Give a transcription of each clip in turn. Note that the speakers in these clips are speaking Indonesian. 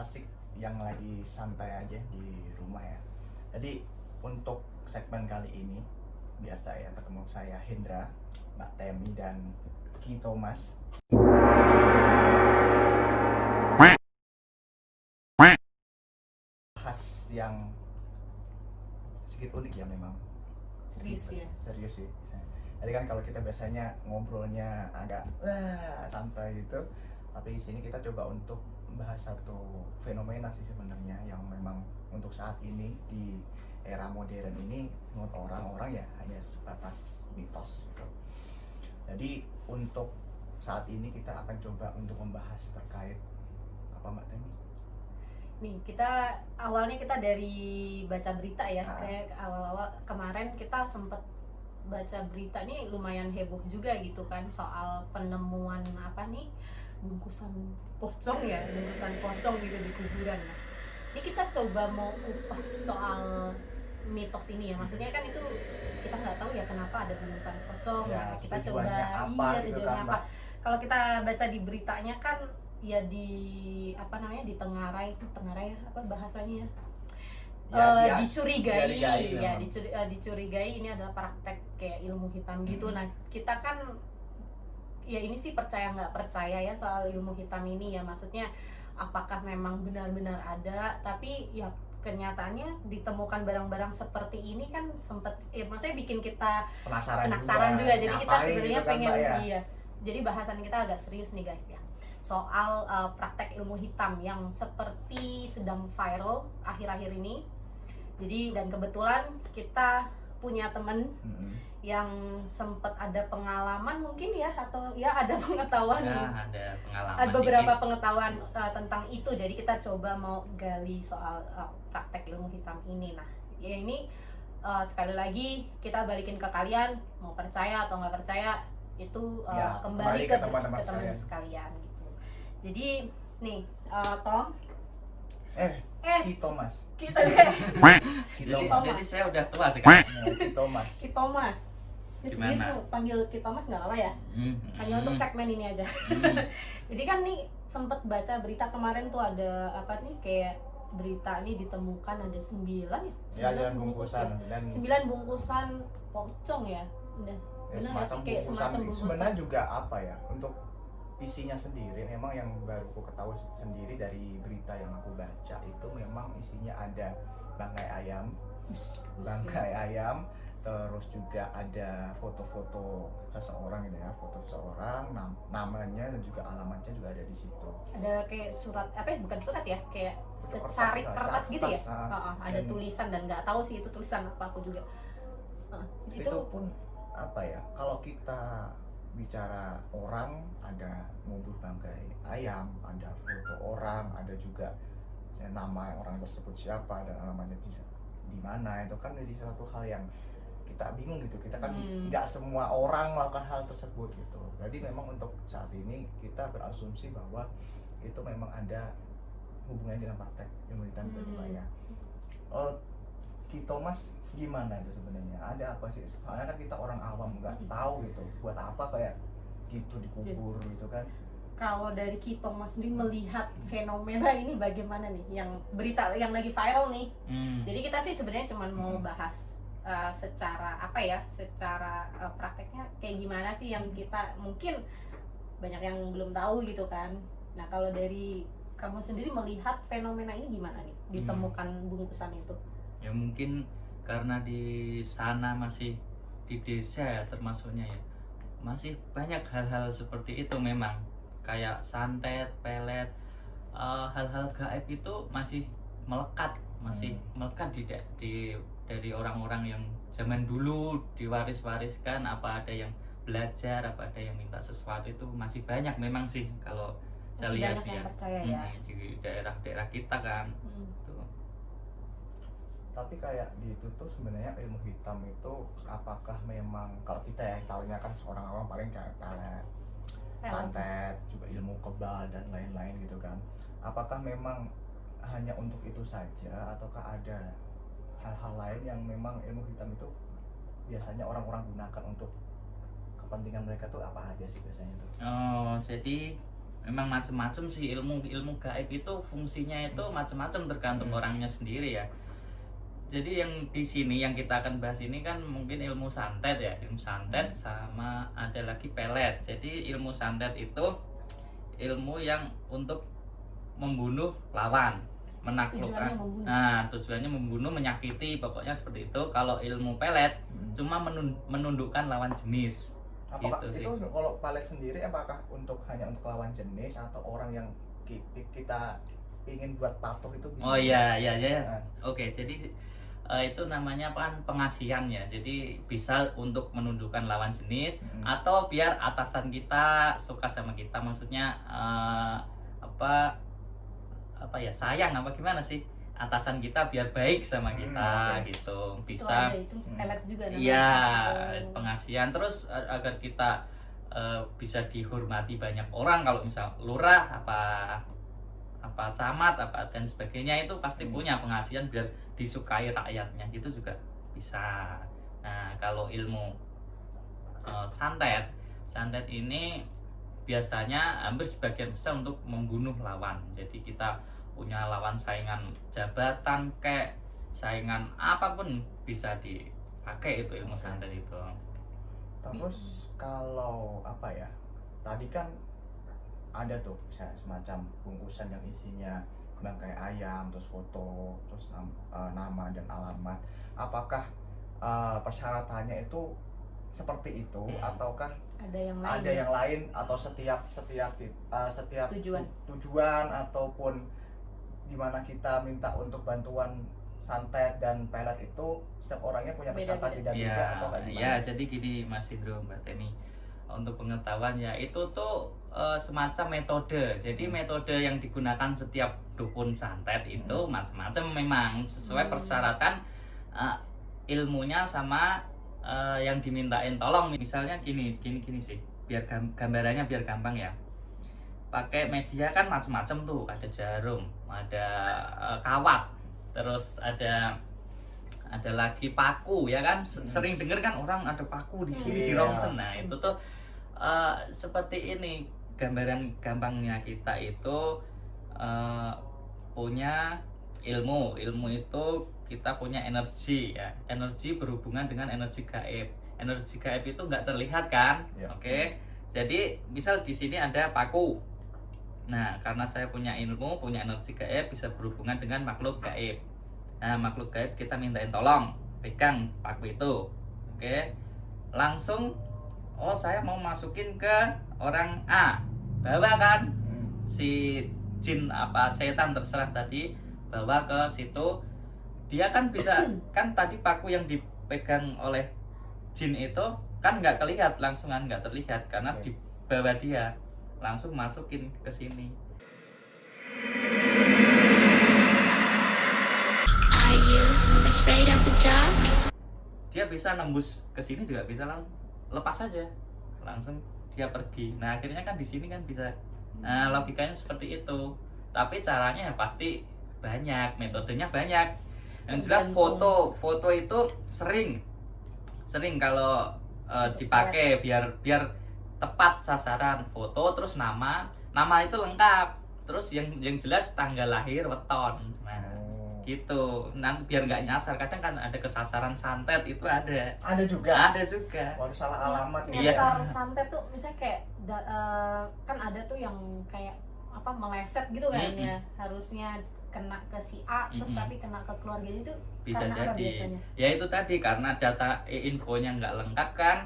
asik yang lagi santai aja di rumah ya. Jadi untuk segmen kali ini biasa ya ketemu saya Hendra, Mbak Temi dan Ki Thomas. Khas yang sedikit unik ya memang. Serius ya? Serius sih. Jadi kan kalau kita biasanya ngobrolnya agak santai gitu, tapi di sini kita coba untuk membahas satu fenomena sih sebenarnya yang memang untuk saat ini di era modern ini menurut orang-orang ya hanya sebatas mitos gitu. Jadi untuk saat ini kita akan coba untuk membahas terkait apa Mbak Temi? Nih, awalnya kita dari baca berita ya. Kayak awal-awal kemarin kita sempet baca berita nih lumayan heboh juga gitu kan soal penemuan bungkusan pocong gitu di kuburan. Nah, ini kita coba mau kupas soal mitos ini ya. Maksudnya kan itu kita nggak tahu ya kenapa ada bungkusan pocong. Ya, Nah, kita tujuannya coba apa gitu tujuannya kan, apa. Mbak? Kalau kita baca di beritanya kan ya ditengarai apa bahasanya ya, dicurigai ini adalah praktek kayak ilmu hitam gitu. Nah, kita kan ya ini sih percaya nggak percaya ya soal ilmu hitam ini ya, maksudnya apakah memang benar-benar ada, tapi ya kenyataannya ditemukan barang-barang seperti ini kan maksudnya bikin kita penasaran juga. Jadi kita sebenarnya gitu kan, pengen Mbak, ya? iya. Jadi bahasan kita agak serius nih guys ya, soal praktek ilmu hitam yang seperti sedang viral akhir-akhir ini. Jadi dan kebetulan kita punya temen yang sempat ada pengalaman mungkin ya, atau ya ada pengetahuan ada pengalaman ada beberapa dikit. pengetahuan tentang itu. Jadi kita coba mau gali soal praktek ilmu hitam ini. Nah ya ini sekali lagi kita balikin ke kalian, mau percaya atau nggak percaya itu Ya, kembali ke ke teman-teman sekalian gitu. Jadi nih Tom Ki Thomas. kita Ki Thomas. Jadi saya udah tua sekarang. Ki Thomas. Ki Thomas. Serius Gimana? lu panggil Ki Thomas nggak apa ya? Hanya untuk segmen ini aja. Jadi kan nih sempet baca berita kemarin tuh ada apa nih, kayak berita nih ditemukan ada 9 ya? Ya, dan bungkusan dan 9 bungkusan pocong ya. Udah. ya, Bener nggak semacam sih? Kayak bungkusan. semacam bungkusan. Sebenarnya juga apa ya, untuk isinya sendiri memang yang baru aku ketahui sendiri dari berita yang aku baca itu memang isinya ada bangkai ayam, terus juga ada foto-foto seseorang gitu ya, foto seseorang, namanya dan juga alamatnya juga ada di situ. Ada kayak surat bukan surat ya, kayak Foto secari kertas, kertas gitu ya. Ada dan tulisan dan nggak tahu sih itu tulisan apa, aku juga. itu pun apa ya, kalau kita bicara orang, ada ngubur bangkai ayam, ada foto orang, ada juga nama orang tersebut siapa dan alamatnya di mana, itu kan jadi satu hal yang kita bingung gitu. Kita kan nggak semua orang melakukan hal tersebut gitu. Jadi memang untuk saat ini kita berasumsi bahwa itu memang ada hubungannya dengan praktek ilmu hitam tadi, Pak ya. Ki Thomas, gimana itu sebenarnya? Ada apa sih? Soalnya kan kita orang awam nggak tahu gitu. Buat apa kayak gitu dikubur gitu kan? Kalau dari Ki Thomas sendiri melihat fenomena ini bagaimana nih? Yang berita yang lagi viral nih. Jadi kita sih sebenarnya cuma mau bahas secara prakteknya kayak gimana sih, yang kita mungkin banyak yang belum tahu gitu kan. Nah kalau dari kamu sendiri melihat fenomena ini gimana nih? Ditemukan bungkusan itu? Ya mungkin karena di sana masih di desa ya termasuknya ya, masih banyak hal-hal seperti itu memang, kayak santet, pelet, hal-hal gaib itu masih melekat dari orang-orang yang zaman dulu diwaris-wariskan. Apa ada yang belajar, apa ada yang minta sesuatu, itu masih banyak memang sih kalau saya lihat banyak ya, yang percaya ya di daerah-daerah kita kan. Tuh. Tapi kayak gitu tuh sebenarnya ilmu hitam itu apakah memang, kalau kita ya tahunya kan seorang awam paling kayak pelet, santet, juga ilmu kebal dan lain-lain gitu kan. Apakah memang hanya untuk itu saja ataukah ada hal-hal lain yang memang ilmu hitam itu biasanya orang-orang gunakan untuk kepentingan mereka tuh apa aja sih biasanya tuh? Oh, jadi memang macam-macam sih ilmu gaib itu, fungsinya itu macam-macam tergantung orangnya sendiri ya. Jadi yang di sini yang kita akan bahas ini kan mungkin ilmu santet ya, ilmu santet sama ada lagi pelet. Jadi ilmu santet itu ilmu yang untuk membunuh lawan, menaklukkan. Tujuannya membunuh. Nah, tujuannya membunuh, menyakiti, pokoknya seperti itu. Kalau ilmu pelet cuma menundukkan lawan jenis. Apakah Gitu sih. itu kalau pelet sendiri apakah hanya untuk lawan jenis atau orang yang kita ingin buat patuh itu bisa? Oh iya. Nah. Oke, jadi itu namanya kan pengasihan ya. Jadi bisa untuk menundukkan lawan jenis atau biar atasan kita suka sama kita. Maksudnya apa ya, sayang apa gimana sih? Atasan kita biar baik sama kita gitu. Bisa. Itu pelet juga namanya. Iya, pengasihan terus agar kita bisa dihormati banyak orang. Kalau misal lurah apa camat apa dan sebagainya itu pasti punya pengasihan biar disukai rakyatnya, gitu juga bisa. Nah, kalau ilmu santet ini biasanya hampir sebagian besar untuk membunuh lawan. Jadi kita punya lawan saingan jabatan kayak saingan apapun bisa dipakai itu ilmu santet itu. Terus kalau apa ya, tadi kan ada tuh semacam bungkusan yang isinya bangkai ayam, terus foto, terus nama dan alamat. Apakah persyaratannya itu seperti itu ataukah ada yang lain atau setiap tujuan ataupun dimana kita minta untuk bantuan santet dan pelet itu setiap orangnya punya persyaratan beda-beda atau kayak gimana? Ya, jadi gini Mas Indro, Mbak Temi, untuk pengetahuan ya itu tuh semacam metode. Jadi metode yang digunakan setiap dukun santet itu macam-macam memang sesuai persyaratan ilmunya sama yang dimintain tolong. Misalnya gini sih, biar gambarannya biar gampang ya. Pakai media kan macam-macam tuh, ada jarum, ada kawat, terus ada lagi paku ya kan. Sering denger kan orang ada paku di sini di rongsen. Nah, itu tuh seperti ini gambaran gampangnya. Kita itu punya ilmu itu kita punya energi ya. Energi berhubungan dengan energi gaib. Energi gaib itu nggak terlihat kan? Oke. Jadi misal di sini ada paku. Nah, karena saya punya ilmu, punya energi gaib, bisa berhubungan dengan makhluk gaib. Nah, makhluk gaib kita mintain tolong pegang paku itu. Oke. Langsung saya mau masukin ke orang A. Bawa kan si jin apa setan terserah tadi, bawa ke situ. Dia kan bisa kan tadi paku yang dipegang oleh jin itu kan nggak terlihat, langsungan nggak terlihat karena di bawah dia. Langsung masukin ke sini. Are you afraid of the dark? Dia bisa nembus ke sini juga bisa, lepas aja langsung dia pergi. Nah, akhirnya kan di sini kan bisa. Nah, logikanya seperti itu. Tapi caranya ya pasti banyak, metodenya banyak. Yang jelas foto itu sering kalau dipakai biar tepat sasaran. Foto terus nama itu lengkap, terus yang jelas tanggal lahir, weton. Nah, gitu. Nanti biar nggak nyasar. Kadang kan ada kesasaran santet itu ada juga. Waduh, salah alamat ya. Nyasar santet tuh misalnya kayak kan ada tuh yang kayak apa meleset gitu kan ya. Harusnya kena ke si A terus tapi kena ke keluarganya itu bisa karena jadi. Apa biasanya? Ya itu tadi karena data infonya nggak lengkap kan.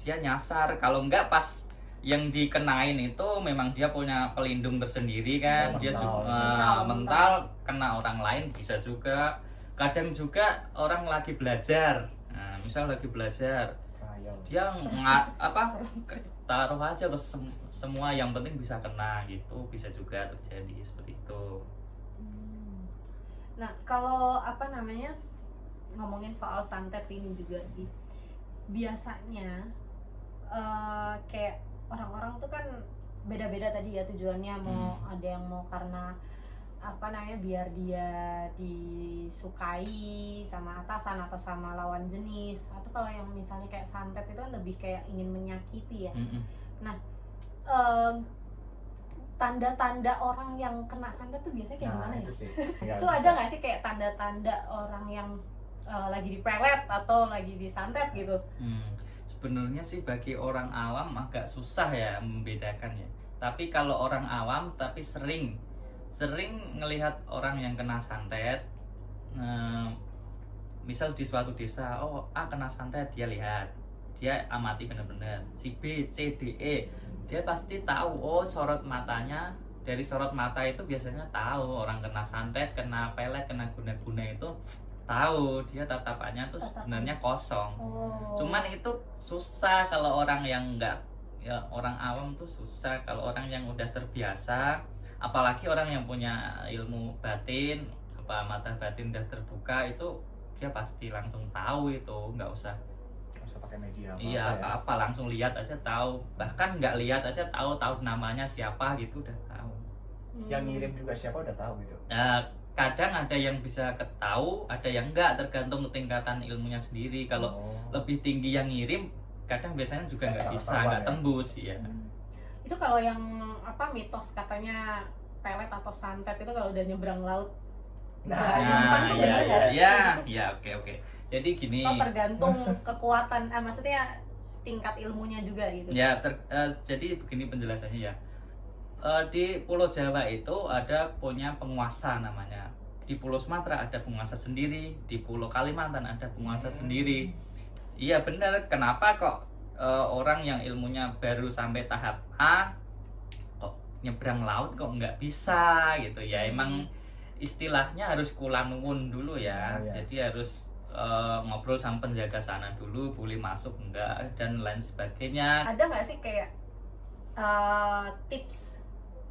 Dia nyasar. Kalau enggak pas yang dikenain itu memang dia punya pelindung tersendiri kan. Dia juga mental kena orang lain bisa juga. Kadang juga orang lagi belajar. Nah, misal lagi belajar dia taruh aja ke semua, yang penting bisa kena gitu. Bisa juga terjadi seperti itu. Nah, kalau ngomongin soal santet ini juga sih, biasanya kayak orang-orang tuh kan beda-beda tadi ya tujuannya. Mau ada yang mau karena biar dia disukai sama atasan atau sama lawan jenis, atau kalau yang misalnya kayak santet itu kan lebih kayak ingin menyakiti ya. Nah, tanda-tanda orang yang kena santet tuh biasanya kayak gimana ya? itu sih. Ya, Itu ada nggak sih kayak tanda-tanda orang yang lagi dipelet atau lagi disantet gitu? Sebenarnya sih bagi orang awam agak susah ya membedakan ya. Tapi kalau orang awam tapi sering ngelihat orang yang kena santet, misal di suatu desa, oh kena santet, dia amati benar-benar si B, C, D, E, dia pasti tahu. Oh, sorot matanya, dari sorot mata itu biasanya tahu orang kena santet, kena pelet, kena guna-guna itu tahu. Dia tatapannya tuh sebenarnya kosong. Cuman itu susah kalau orang yang enggak, ya orang awam tuh susah. Kalau orang yang udah terbiasa, apalagi orang yang punya ilmu batin, mata batin udah terbuka, itu dia pasti langsung tahu itu, nggak usah pakai media apa langsung lihat aja tahu. Bahkan nggak lihat aja tahu namanya siapa gitu, udah tahu. Yang ngirim juga siapa udah tahu gitu. Kadang ada yang bisa ketahu, ada yang enggak, tergantung tingkatan ilmunya sendiri. Kalau lebih tinggi yang ngirim, kadang biasanya juga nggak bisa, nggak tembus ya. Itu kalau yang mitos katanya pelet atau santet itu kalau udah nyebrang laut. Oke. Jadi gini. Tergantung kekuatan, maksudnya tingkat ilmunya juga gitu. Ya, jadi begini penjelasannya ya. Di Pulau Jawa itu punya penguasa namanya. Di Pulau Sumatera ada penguasa sendiri, di Pulau Kalimantan ada penguasa sendiri. Iya benar. Kenapa kok orang yang ilmunya baru sampai tahap A kok nyebrang laut kok nggak bisa gitu ya? Emang istilahnya harus kulanuwun dulu ya. Jadi harus ngobrol sama penjaga sana dulu, boleh masuk enggak dan lain sebagainya. Ada nggak sih kayak tips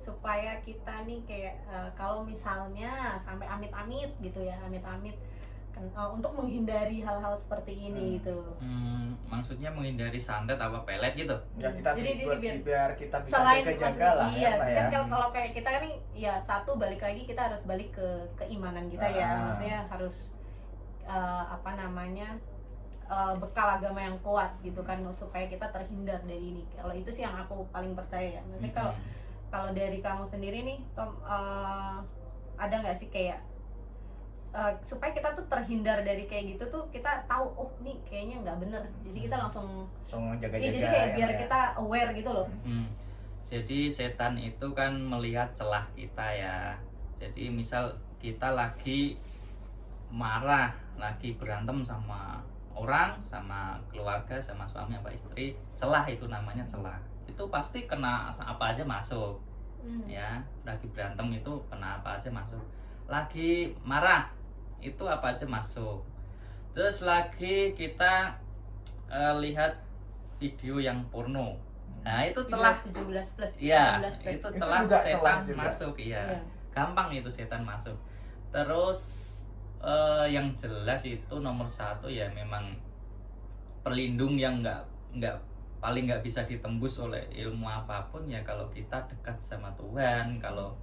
supaya kita nih kayak kalau misalnya sampai amit-amit gitu ya, untuk menghindari hal-hal seperti ini gitu. Maksudnya menghindari santet apa pelet gitu? Ya kita biar kita bisa selain jaga lah. Iya, kan kalau kayak kita nih ya satu balik lagi kita harus balik ke keimanan kita ya. Maksudnya harus bekal agama yang kuat gitu kan supaya kita terhindar dari ini. Kalau itu sih yang aku paling percaya ya. Maksudnya kalau dari kamu sendiri nih Tom, ada nggak sih kayak supaya kita tuh terhindar dari kayak gitu tuh, kita tahu nih kayaknya nggak bener, jadi kita langsung jaga-jaga jadi kayak biar kita aware gitu loh. Jadi setan itu kan melihat celah kita ya. Jadi misal kita lagi marah, lagi berantem sama orang, sama keluarga, sama suami apa istri, celah itu namanya celah. Itu pasti kena apa aja masuk. Ya, lagi berantem itu kena apa aja masuk. Lagi marah itu apa aja masuk. Terus lagi kita lihat video yang porno. Nah, itu celah 17+. Iya, 18+. itu celah setan masuk, iya. Gampang itu setan masuk. Terus yang jelas itu nomor satu ya memang pelindung yang paling nggak bisa ditembus oleh ilmu apapun ya kalau kita dekat sama Tuhan. Kalau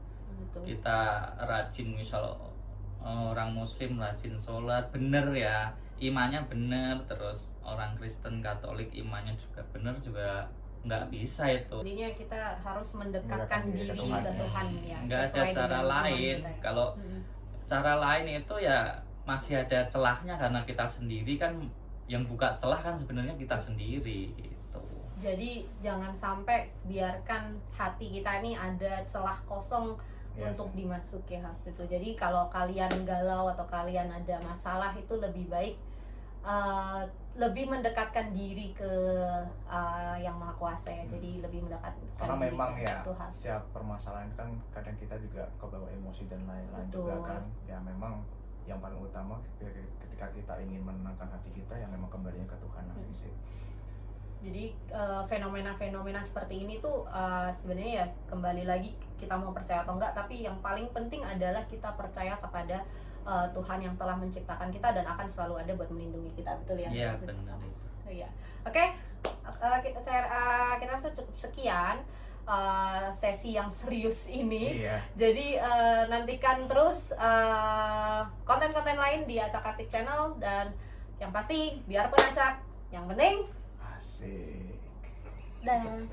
kita rajin, misal orang Muslim rajin sholat bener ya, imannya bener, terus orang Kristen Katolik imannya juga bener, juga nggak bisa itu. Intinya kita harus mendekatkan diri ke Tuhan ya. Nggak ada cara lain. Kalau cara lain itu ya masih ada celahnya, karena kita sendiri kan yang buka celah kan sebenarnya kita sendiri gitu. Jadi jangan sampai biarkan hati kita ini ada celah kosong untuk dimasuki hal itu. Jadi kalau kalian galau atau kalian ada masalah, itu lebih baik lebih mendekatkan diri ke yang Maha Kuasa ya. Jadi lebih mendekatkan karena diri memang ke ya Tuhan. setiap permasalahan kan kadang kita juga kebawa emosi dan lain-lain juga kan. Ya memang yang paling utama ketika kita ingin menenangkan hati kita ya memang kembalinya ke Tuhan lagi sih. Jadi fenomena-fenomena seperti ini tuh sebenarnya ya kembali lagi kita mau percaya atau enggak, tapi yang paling penting adalah kita percaya kepada Tuhan yang telah menciptakan kita dan akan selalu ada buat melindungi kita, betul ya? Iya benar itu. Iya. Oke, kita rasa cukup sekian sesi yang serius ini. Iya. Jadi nantikan terus konten-konten lain di Acak Asik Channel, dan yang pasti biarpun acak, yang penting Asik. dan